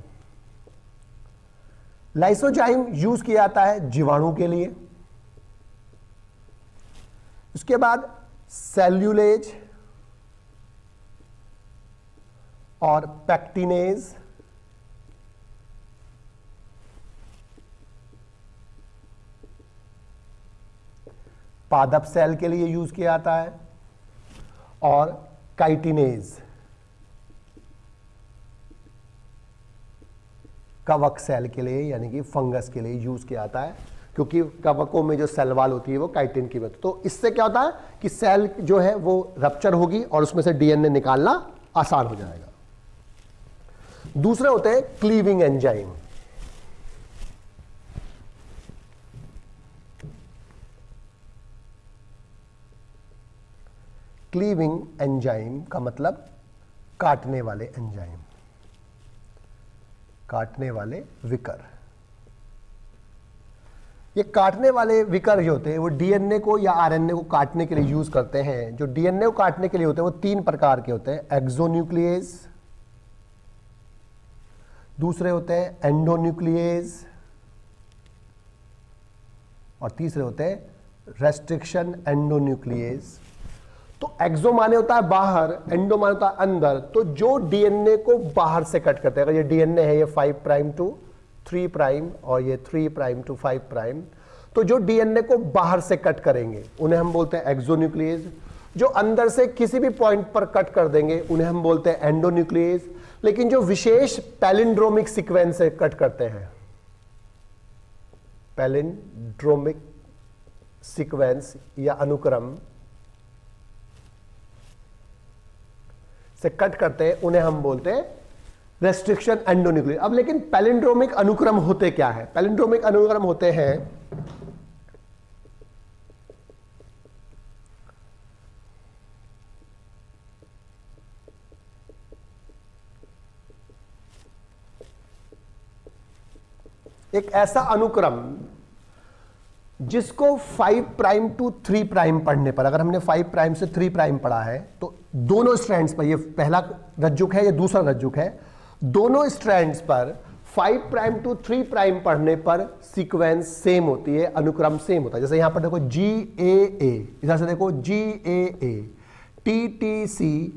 लाइसोजाइम यूज किया जाता है जीवाणु के लिए। उसके बाद सेल्यूलेज और पैक्टिनेज, पादप सेल के लिए यूज किया जाता है, और काइटिनेज कवक सेल के लिए यानी कि फंगस के लिए यूज किया जाता है, क्योंकि कवकों में जो सेल वाल होती है वो काइटिन की मदद। तो इससे क्या होता है कि सेल जो है वो रप्चर होगी और उसमें से डीएनए निकालना आसान हो जाएगा। दूसरे होते हैं क्लीविंग एंजाइम। क्लीविंग एंजाइम का मतलब काटने वाले एंजाइम, काटने वाले विकर। ये काटने वाले विकर जो होते हैं वो डीएनए को या आरएनए को काटने के लिए यूज करते हैं। जो डीएनए को काटने के लिए होते हैं वो 3 प्रकार के होते हैं, एक्सोन्यूक्लिएज, दूसरे होते हैं एंडोन्यूक्लिएज, और तीसरे होते हैं रेस्ट्रिक्शन एंडोन्यूक्लिएज। तो एक्सो माने होता है बाहर, एंडो माने होता है अंदर। तो जो डीएनए को बाहर से कट करते हैं, अगर ये डीएनए है ये 5 प्राइम टू 3 प्राइम और ये 3 प्राइम टू 5 प्राइम, तो जो डीएनए को बाहर से कट करेंगे उन्हें हम बोलते हैं एक्सोन्यूक्लिएज। जो अंदर से किसी भी पॉइंट पर कट कर देंगे उन्हें हम बोलते हैं एंडोन्यूक्लिएज। लेकिन जो विशेष पैलिंड्रोमिक सीक्वेंस से कट करते हैं, पैलिंड्रोमिक सीक्वेंस या अनुक्रम से कट करते हैं उन्हें हम बोलते हैं रेस्ट्रिक्शन एंडोन्यूक्लिएज। अब लेकिन पैलिंड्रोमिक अनुक्रम होते क्या है? पैलिंड्रोमिक अनुक्रम होते हैं एक ऐसा अनुक्रम जिसको 5 प्राइम टू 3 प्राइम पढ़ने पर, अगर हमने 5 प्राइम से 3 प्राइम पढ़ा है तो दोनों स्ट्रैंड्स पर, ये पहला रज्जुक है, ये दूसरा रज्जुक है, दोनों स्ट्रैंड्स पर 5 प्राइम टू 3 प्राइम पढ़ने पर सीक्वेंस सेम होती है, अनुक्रम सेम होता है। जैसे यहां पर देखो GAA, इधर से देखो GAA, TTC,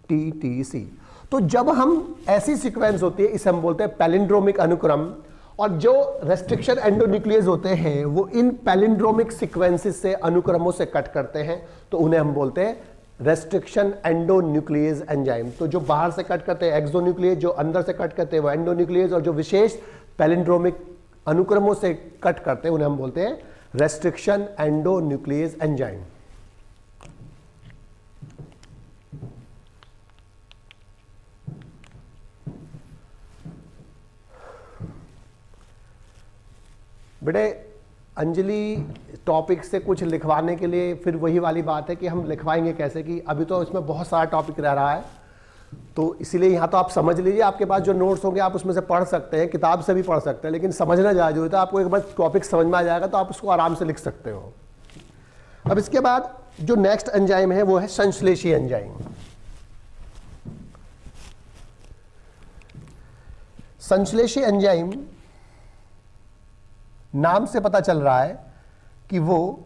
TTC। तो जब हम ऐसी सीक्वेंस होती है इसे हम बोलते हैं पैलिंड्रोमिक अनुक्रम। और जो रेस्ट्रिक्शन एंडोन्यूक्लिएज होते हैं वो इन पैलिंड्रोमिक सीक्वेंसेस से, अनुक्रमों से कट करते हैं, तो उन्हें हम बोलते हैं रेस्ट्रिक्शन एंडोन्यूक्लिएज एंजाइम। तो जो बाहर से कट करते हैं एक्सोन्यूक्लिएज, जो अंदर से कट करते हैं वो एंडोन्यूक्लिएज, और जो विशेष पैलिंड्रोमिक अनुक्रमों से कट करते हैं उन्हें हम बोलते हैं रेस्ट्रिक्शन एंडोन्यूक्लिएज एंजाइम। बेटे अंजलि टॉपिक से कुछ लिखवाने के लिए फिर वही वाली बात है कि हम लिखवाएंगे कैसे, कि अभी तो इसमें बहुत सारा टॉपिक रह रहा है, तो इसीलिए यहाँ तो आप समझ लीजिए, आपके पास जो नोट्स होंगे आप उसमें से पढ़ सकते हैं, किताब से भी पढ़ सकते हैं, लेकिन समझना ज़्यादा जरूरी है। आपको एक बार टॉपिक समझ में आ जाएगा तो आप उसको आराम से लिख सकते हो। अब इसके बाद जो नेक्स्ट एंजाइम है वो है संश्लेषी एंजाइम। संश्लेषी एंजाइम नाम से पता चल रहा है कि वो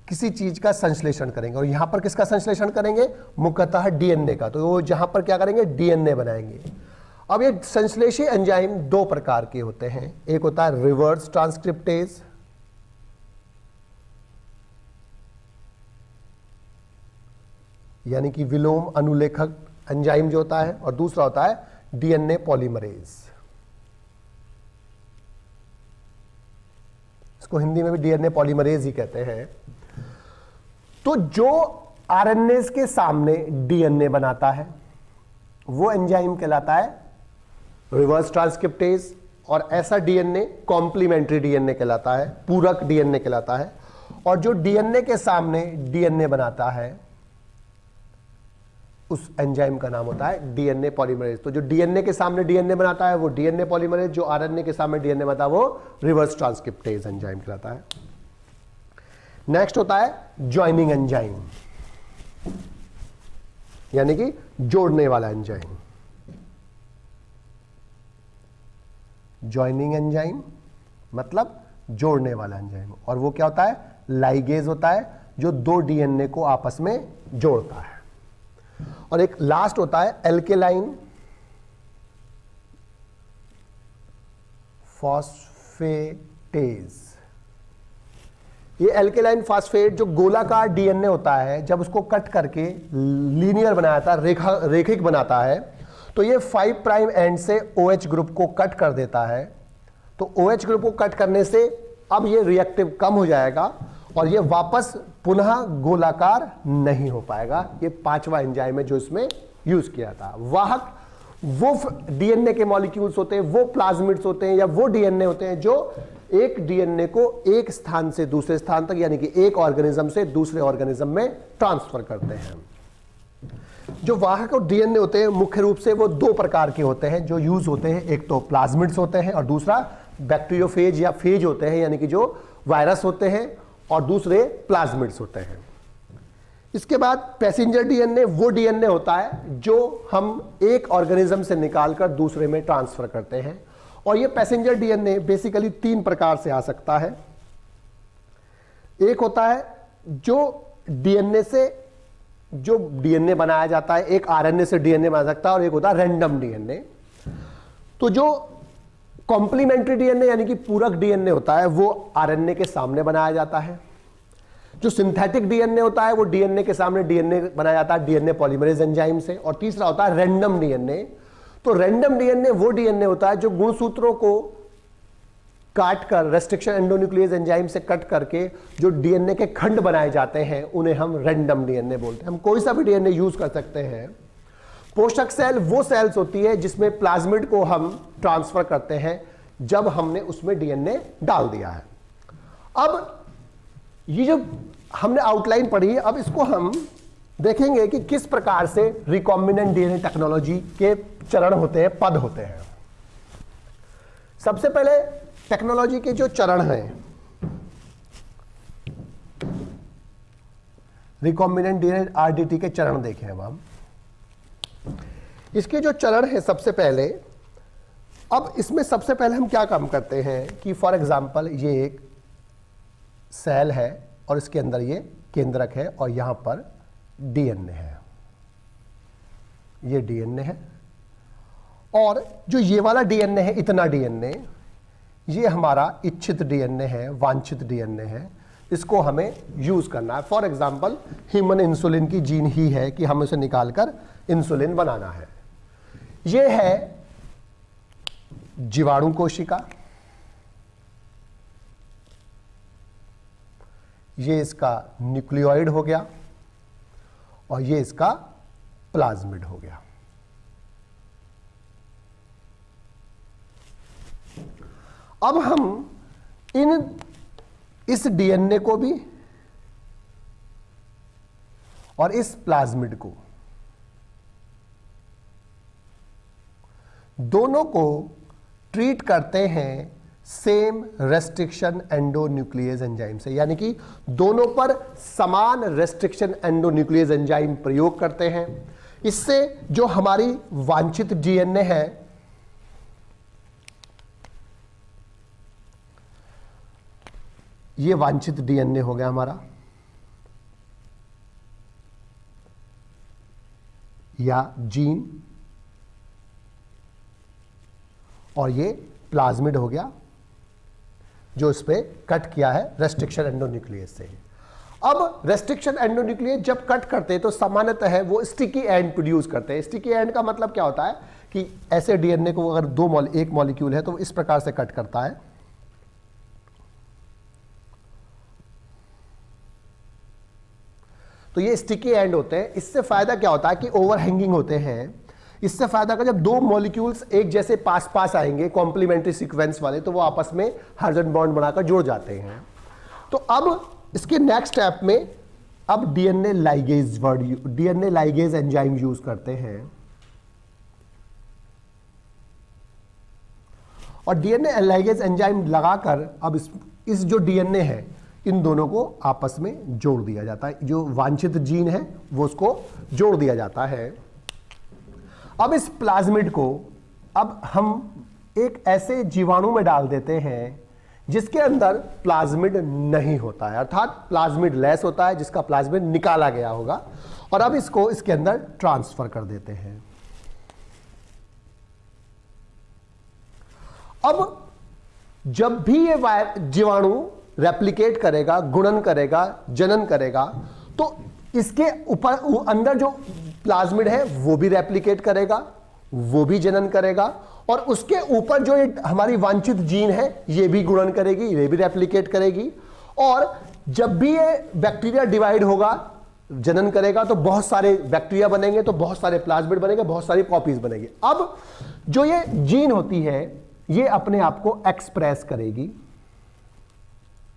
किसी चीज का संश्लेषण करेंगे, और यहां पर किसका संश्लेषण करेंगे? मुख्यतः डीएनए का। तो वो जहां पर क्या करेंगे? डीएनए बनाएंगे। अब ये संश्लेषी एंजाइम 2 प्रकार के होते हैं। एक होता है रिवर्स ट्रांसक्रिप्टेज, यानी कि विलोम अनुलेखक एंजाइम जो होता है, और दूसरा होता है डीएनए पॉलीमरेज। इसको हिंदी में भी डीएनए पॉलीमरेज ही कहते हैं। तो जो आरएनए के सामने डीएनए बनाता है वो एंजाइम कहलाता है रिवर्स ट्रांसक्रिप्टेज, और ऐसा डीएनए कॉम्प्लीमेंट्री डीएनए कहलाता है, पूरक डीएनए कहलाता है। और जो डीएनए के सामने डीएनए बनाता है उस एंजाइम का नाम होता है डीएनए पॉलीमरेज। तो जो डीएनए के सामने डीएनए बनाता है वो डीएनए पॉलीमरेज, जो आरएनए के सामने डीएनए बनाता है वो रिवर्स ट्रांसक्रिप्टेज एंजाइम कहलाता है। नेक्स्ट होता है जॉइनिंग एंजाइम, यानी कि जोड़ने वाला एंजाइम। जॉइनिंग एंजाइम मतलब जोड़ने वाला एंजाइम, और वो क्या होता है? लाइगेज होता है, जो 2 डीएनए को आपस में जोड़ता है। और एक लास्ट होता है एल्केलाइन फॉस्फेटेज। ये एल्केलाइन फॉस्फेट जो गोलाकार डीएनए होता है, जब उसको कट करके लीनियर बनाता है, रेखिक बनाता है, तो ये 5 प्राइम एंड से OH ग्रुप को कट कर देता है। तो OH ग्रुप को कट करने से अब ये रिएक्टिव कम हो जाएगा और ये वापस पुनः गोलाकार नहीं हो पाएगा। ये 5वां एंजाइम है जो इसमें यूज किया था। वाहक वो डीएनए के मॉलिक्यूल्स होते हैं, वो प्लाज्मिड्स होते हैं, या वो डीएनए होते हैं जो एक डीएनए को एक स्थान से दूसरे स्थान तक, यानी कि एक ऑर्गेनिज्म से दूसरे ऑर्गेनिज्म में ट्रांसफर करते हैं। जो वाहक और डीएनए होते हैं मुख्य रूप से वो दो प्रकार के होते हैं जो यूज होते हैं, एक तो प्लाज्मिड्स होते हैं और दूसरा बैक्टीरियोफेज या फेज होते हैं, यानी कि जो वायरस होते हैं, और दूसरे प्लाज्मिड्स होते हैं। इसके बाद पैसेंजर डीएनए वो डीएनए होता है जो हम एक ऑर्गेनिज्म से निकालकर दूसरे में ट्रांसफर करते हैं, और ये पैसेंजर डीएनए बेसिकली तीन प्रकार से आ सकता है। एक होता है जो डीएनए से जो डीएनए बनाया जाता है, एक आरएनए से डीएनए बना सकता है, और एक होता है रैंडम डीएनए। तो जो कॉम्प्लीमेंट्री डीएनए यानी कि पूरक डीएनए होता है वो आरएनए के सामने बनाया जाता है। जो सिंथेटिक डीएनए होता है वो डीएनए के सामने डीएनए बनाया जाता है डीएनए पॉलीमरेज एंजाइम से। और तीसरा होता है रैंडम डीएनए। तो रैंडम डीएनए वो डीएनए होता है जो गुणसूत्रों को काट कर रेस्ट्रिक्शन एंडोन्यूक्लियस एंजाइम से कट करके जो डीएनए के खंड बनाए जाते हैं उन्हें हम रैंडम डीएनए बोलते हैं। हम कोई सा भी डीएनए यूज कर सकते हैं। पोषक सेल वो सेल्स होती है जिसमें प्लाज्मिड को हम ट्रांसफर करते हैं जब हमने उसमें डीएनए डाल दिया है। अब ये जो हमने आउटलाइन पढ़ी है, अब इसको हम देखेंगे कि किस प्रकार से रिकॉम्बिनेंट डीएनए टेक्नोलॉजी के चरण होते हैं, पद होते हैं। सबसे पहले टेक्नोलॉजी के जो चरण हैं, रिकॉम्बिनेंट डीएनए आरडीटी के चरण देखें। अब हम इसके जो चरण है सबसे पहले, अब इसमें सबसे पहले हम क्या काम करते हैं कि फॉर एग्जांपल ये एक सेल है और इसके अंदर ये केंद्रक है और यहां पर डीएनए है, ये डीएनए है, और जो ये वाला डीएनए है, इतना डीएनए, ये हमारा इच्छित डीएनए है, वांछित डीएनए है। इसको हमें यूज करना है। फॉर एग्जांपल ह्यूमन इंसुलिन की जीन ही है कि हम उसे निकालकर इंसुलिन बनाना है। ये है जीवाणु कोशिका, ये इसका न्यूक्लियोइड हो गया और ये इसका प्लाज्मिड हो गया। अब हम इस डीएनए को भी और इस प्लाज्मिड को दोनों को ट्रीट करते हैं सेम रेस्ट्रिक्शन एंडोन्यूक्लियस एंजाइम से, यानी कि दोनों पर समान रेस्ट्रिक्शन एंडोन्यूक्लियस एंजाइम प्रयोग करते हैं। इससे जो हमारी वांछित डीएनए है, ये वांछित डीएनए हो गया हमारा, या जीन, और ये प्लाज्मिड हो गया जो इस पे कट किया है रेस्ट्रिक्शन एंडोन्यूक्लियस से। अब रेस्ट्रिक्शन एंडोन्यूक्लियस जब कट करते हैं तो सामान्यतः वो स्टिकी एंड प्रोड्यूस करते हैं। स्टिकी एंड का मतलब क्या होता है कि ऐसे डीएनए को अगर एक मॉलिक्यूल है तो इस प्रकार से कट करता है, तो ये स्टिकी एंड होते हैं। इससे फायदा क्या होता है कि ओवरहैंगिंग होते हैं। इससे फायदा का जब दो मॉलिक्यूल्स एक जैसे पास पास आएंगे कॉम्प्लीमेंट्री सीक्वेंस वाले, तो वो आपस में हाइड्रोजन बॉन्ड बनाकर जुड़ जाते हैं। तो अब इसके नेक्स्ट स्टेप में अब डीएनए लाइगेज एंजाइम यूज करते हैं, और डीएनए लाइगेज एंजाइम लगाकर अब इस जो डीएनए है इन दोनों को आपस में जोड़ दिया जाता है। जो वांछित जीन है वो उसको जोड़ दिया जाता है। अब इस प्लाज्मिड को अब हम एक ऐसे जीवाणु में डाल देते हैं जिसके अंदर प्लाज्मिड नहीं होता है, अर्थात प्लाज्मिड लेस होता है, जिसका प्लाज्मिड निकाला गया होगा, और अब इसको इसके अंदर ट्रांसफर कर देते हैं। अब जब भी ये जीवाणु रेप्लिकेट करेगा, गुणन करेगा, जनन करेगा, तो इसके ऊपर अंदर जो प्लाज्मिड है वो भी रेप्लिकेट करेगा, वो भी जनन करेगा, और उसके ऊपर जो ये हमारी वांछित जीन है ये भी गुणन करेगी, ये भी रेप्लिकेट करेगी। और जब भी ये बैक्टीरिया डिवाइड होगा, जनन करेगा, तो बहुत सारे बैक्टीरिया बनेंगे, तो बहुत सारे प्लाज्मिड बनेंगे, बहुत सारी कॉपीज बनेंगी। अब जो ये जीन होती है ये अपने आप को एक्सप्रेस करेगी,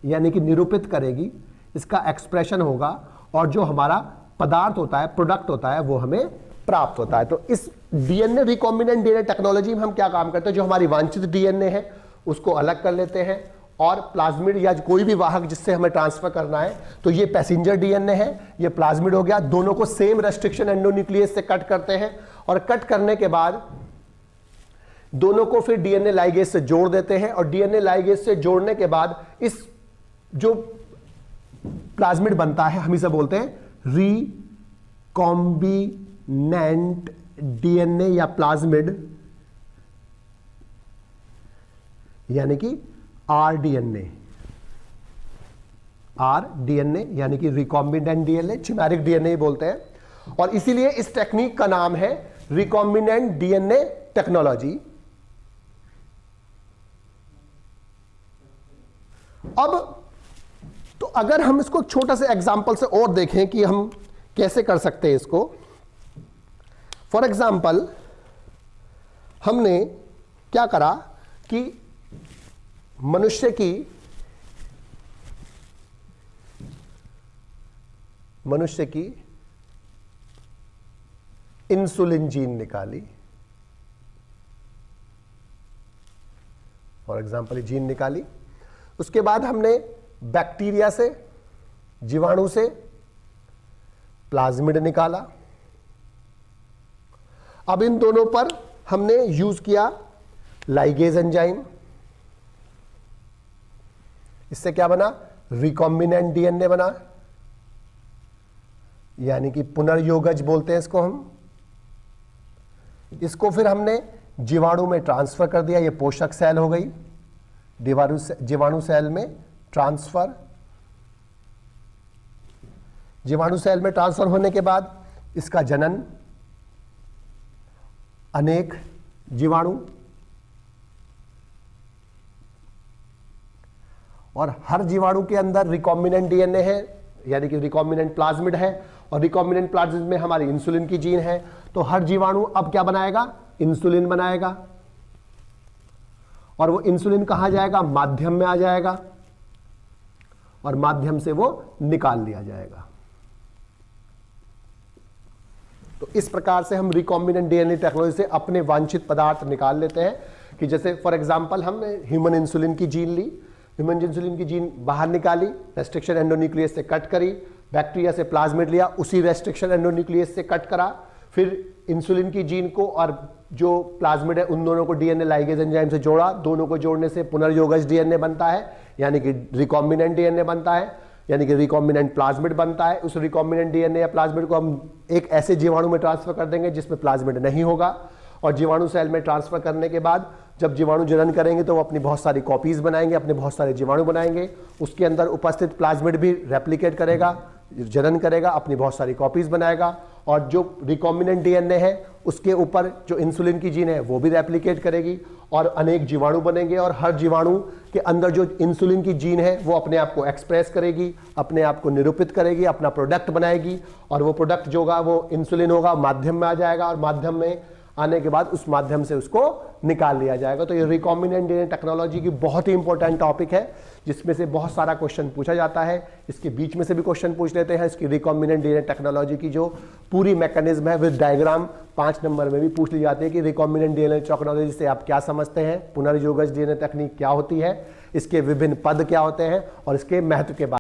यानी कि निरूपित करेगी, इसका एक्सप्रेशन होगा, और जो हमारा पदार्थ होता है, प्रोडक्ट होता है, वो हमें प्राप्त होता है। तो इस डीएनए रिकॉम्बिनेंट डीएनए टेक्नोलॉजी में हम क्या काम करते हैं, जो हमारी वांछित डीएनए है उसको अलग कर लेते हैं और प्लाज्मिड या कोई भी वाहक जिससे हमें ट्रांसफर करना है, तो ये पैसेंजर डीएनए है, ये प्लाज्मिड हो गया, दोनों को सेम रेस्ट्रिक्शन एंडोन्यूक्लियस से कट करते हैं और कट करने के बाद दोनों को फिर डीएनए लाइगेज से जोड़ देते हैं और डीएनए लाइगेज से जोड़ने के बाद इस जो प्लाज्मिड बनता है हम इसे बोलते हैं रिकॉम्बिनेंट डीएनए या प्लाज्मिड, यानी कि आरडीएनए, आरडीएनए यानी कि रिकॉम्बिनेंट डीएनए, चिमेरिक डीएनए बोलते हैं और इसीलिए इस टेक्निक का नाम है रिकॉम्बिनेंट डीएनए टेक्नोलॉजी। अब तो अगर हम इसको छोटा सा एग्जांपल से और देखें कि हम कैसे कर सकते हैं इसको, फॉर एग्जांपल हमने क्या करा कि मनुष्य की इंसुलिन जीन निकाली, फॉर एग्जांपल जीन निकाली, उसके बाद हमने बैक्टीरिया से, जीवाणु से प्लाज्मिड निकाला। अब इन दोनों पर हमने यूज किया लाइगेज एंजाइम, इससे क्या बना, रिकॉम्बिनेंट डीएनए बना, यानी कि पुनर्योगज बोलते हैं इसको हम। इसको फिर हमने जीवाणु में ट्रांसफर कर दिया, ये पोषक सेल हो गई, जीवाणु सेल में ट्रांसफर। जीवाणु सेल में ट्रांसफर होने के बाद इसका जनन, अनेक जीवाणु, और हर जीवाणु के अंदर रिकॉम्बिनेंट डीएनए है, यानी कि रिकॉम्बिनेंट प्लाज्मिड है और रिकॉम्बिनेंट प्लाज्मिड में हमारी इंसुलिन की जीन है। तो हर जीवाणु अब क्या बनाएगा, इंसुलिन बनाएगा और वो इंसुलिन कहां जाएगा, माध्यम में आ जाएगा और माध्यम से वो निकाल लिया जाएगा। तो इस प्रकार से हम रिकॉम्बिनेंट डीएनए टेक्नोलॉजी से अपने वांछित पदार्थ निकाल लेते हैं कि जैसे फॉर एग्जांपल हमने ह्यूमन इंसुलिन की जीन ली, ह्यूमन इंसुलिन की जीन बाहर निकाली, रेस्ट्रिक्शन एंडोन्यूक्लियस से कट करी, बैक्टीरिया से प्लाज्मिड लिया, उसी रेस्ट्रिक्शन एंडोन्यूक्लियस से कट करा, फिर इंसुलिन की जीन को और जो प्लाज्मिड है उन दोनों को डीएनए लाइगेज एंजाइम से जोड़ा, दोनों को जोड़ने से पुनर्योगज डीएनए बनता है, यानी कि रिकॉम्बिनेंट डीएनए बनता है, यानी कि रिकॉम्बिनेंट प्लाज्मिड बनता है। उस रिकॉम्बिनेंट डीएनए या प्लाज्मिड को हम एक ऐसे जीवाणु में ट्रांसफर कर देंगे जिसमें प्लाज्मिड नहीं होगा और जीवाणु सेल में ट्रांसफर करने के बाद जब जीवाणु जनन करेंगे तो वो अपनी बहुत सारी कॉपीज बनाएंगे, अपने बहुत सारे जीवाणु बनाएंगे, उसके अंदर उपस्थित प्लाज्मिड भी रेप्लिकेट करेगा, जनन करेगा, अपनी बहुत सारी कॉपीज बनाएगा और जो रिकॉम्बिनेंट डीएनए है उसके ऊपर जो इंसुलिन की जीन है वो भी रेप्लिकेट करेगी और अनेक जीवाणु बनेंगे और हर जीवाणु के अंदर जो इंसुलिन की जीन है वो अपने आप को एक्सप्रेस करेगी, अपने आप को निरूपित करेगी, अपना प्रोडक्ट बनाएगी और वो प्रोडक्ट जो होगा वो इंसुलिन होगा, माध्यम में आ जाएगा और माध्यम में आने के बाद उस माध्यम से उसको निकाल लिया जाएगा। तो ये रिकॉम्बिनेंट डीएनए टेक्नोलॉजी की बहुत ही इंपॉर्टेंट टॉपिक है जिसमें से बहुत सारा क्वेश्चन पूछा जाता है। इसके बीच में से भी क्वेश्चन पूछ लेते हैं। इसकी रिकॉम्बिनेंट डीएनए टेक्नोलॉजी की जो पूरी मैकेनिज्म है विद डायग्राम 5 नंबर में भी पूछ ली जाती है कि रिकॉम्बिनेंट डीएनए टेक्नोलॉजी से आप क्या समझते हैं, पुनर्योगज डीएनए तकनीक क्या होती है, इसके विभिन्न पद क्या होते हैं और इसके महत्व के बारे में।